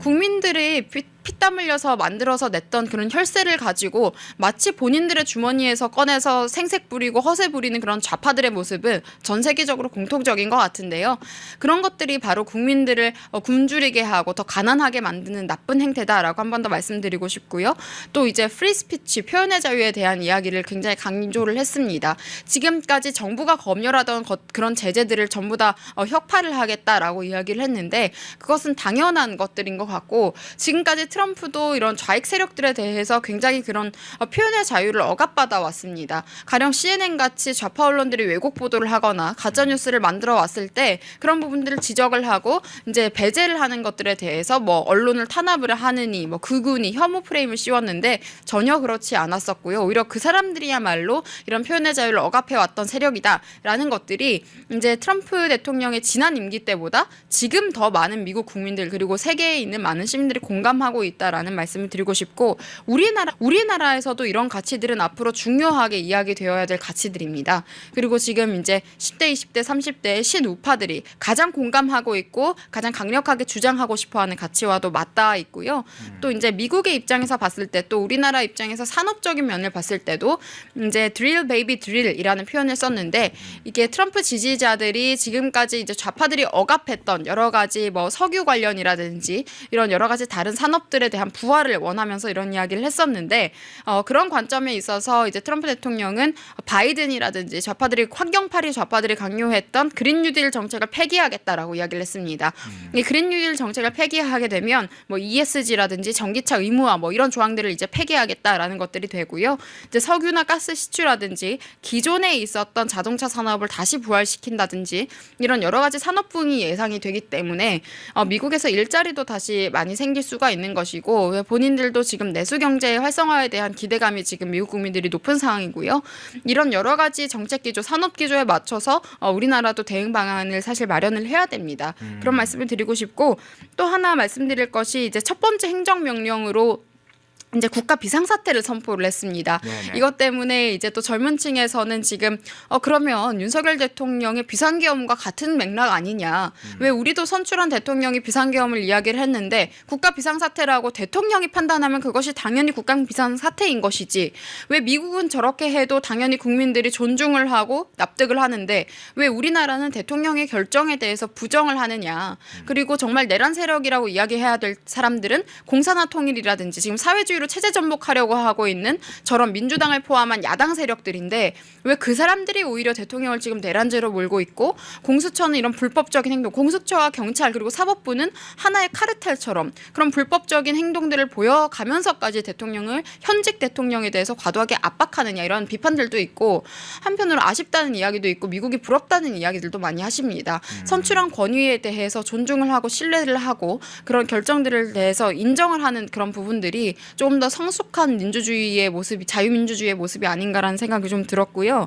국민들이 피땀 흘려서 만들어서 냈던 그런 혈세를 가지고 마치 본인들의 주머니에서 꺼내서 생색 부리고 허세 부리는 그런 좌파들의 모습은 전 세계적으로 공통적인 것 같은데요. 그런 것들이 바로 국민들을 굶주리게 하고 더 가난하게 만드는 나쁜 행태다라고 한 번 더 말씀드리고 싶고요. 또 이제 프리스피치, 표현의 자유에 대한 이야기를 굉장히 강조를 했습니다. 지금까지 정부가 검열하던 그런 제재들을 전부 다 혁파를 하겠다라고 이야기를 했는데 그것은 당연한 것들인 것 같고 지금까지 트럼프도 이런 좌익 세력들에 대해서 굉장히 그런 표현의 자유를 억압받아 왔습니다. 가령 CNN 같이 좌파 언론들이 왜곡 보도를 하거나 가짜 뉴스를 만들어 왔을 때 그런 부분들을 지적을 하고 이제 배제를 하는 것들에 대해서 뭐 언론을 탄압을 하느니 뭐 극우니 혐오 프레임을 씌웠는데 전혀 그렇지 않았었고요. 오히려 그 사람들이야말로 이런 표현의 자유를 억압해 왔던 세력이다라는 것들이 이제 트럼프 대통령의 지난 임기 때보다 지금 더 많은 미국 국민들 그리고 세계에 있는 많은 시민들이 공감하고 있다라는 말씀을 드리고 싶고 우리나라에서도 이런 가치들은 앞으로 중요하게 이야기되어야 될 가치들입니다. 그리고 지금 이제 10대, 20대, 30대의 신우파들이 가장 공감하고 있고 가장 강력하게 주장하고 싶어하는 가치와도 맞닿아 있고요. 또 이제 미국의 입장에서 봤을 때 또 우리나라 입장에서 산업적인 면을 봤을 때도 이제 드릴 베이비 드릴이라는 표현을 썼는데 이게 트럼프 지지자들이 지금까지 이제 좌파들이 억압했던 여러 가지 뭐 석유 관련이라든지 이런 여러 가지 다른 산업들에 대한 부활을 원하면서 이런 이야기를 했었는데 그런 관점에 있어서 이제 트럼프 대통령은 바이든이라든지 좌파들이 환경파리 좌파들이 강요했던 그린 뉴딜 정책을 폐기하겠다라고 이야기를 했습니다. 이 그린 뉴딜 정책을 폐기하게 되면 뭐 ESG라든지 전기차 의무화 뭐 이런 조항들을 이제 폐기하겠다라는 것들이 되고요. 이제 석유나 가스 시추라든지 기존에 있었던 자동차 산업을 다시 부활시킨다든지 이런 여러 가지 산업붕이 예상이 되기 때문에 미국에서 일자리도 다시 많이 생길 수가 있는 것이고 본인들도 지금 내수 경제의 활성화에 대한 기대감이 지금 미국 국민들이 높은 상황이고요. 이런 여러 가지 정책 기조, 산업 기조에 맞춰서 우리나라도 대응 방안을 사실 마련을 해야 됩니다. 그런 말씀을 드리고 싶고 또 하나 말씀드릴 것이 이제 첫 번째 행정명령으로 이제 국가 비상사태를 선포를 했습니다. 네네. 이것 때문에 이제 또 젊은 층에서는 지금 그러면 윤석열 대통령의 비상계엄과 같은 맥락 아니냐. 왜 우리도 선출한 대통령이 비상계엄을 이야기를 했는데 국가 비상사태라고 대통령이 판단하면 그것이 당연히 국가 비상사태인 것이지. 왜 미국은 저렇게 해도 당연히 국민들이 존중을 하고 납득을 하는데 왜 우리나라는 대통령의 결정에 대해서 부정을 하느냐. 그리고 정말 내란 세력이라고 이야기해야 될 사람들은 공산화 통일이라든지 지금 사회주의 체제 전복하려고 하고 있는 저런 민주당을 포함한 야당 세력들인데 왜 그 사람들이 오히려 대통령을 지금 내란죄로 몰고 있고 공수처는 이런 불법적인 행동, 공수처와 경찰 그리고 사법부는 하나의 카르텔처럼 그런 불법적인 행동들을 보여가면서까지 대통령을 현직 대통령에 대해서 과도하게 압박하느냐 이런 비판들도 있고 한편으로 아쉽다는 이야기도 있고 미국이 부럽다는 이야기들도 많이 하십니다. 선출한 권위에 대해서 존중을 하고 신뢰를 하고 그런 결정들을 대해서 인정을 하는 그런 부분들이 좀 더 성숙한 민주주의의 모습이 자유민주주의의 모습이 아닌가라는 생각이 좀 들었고요.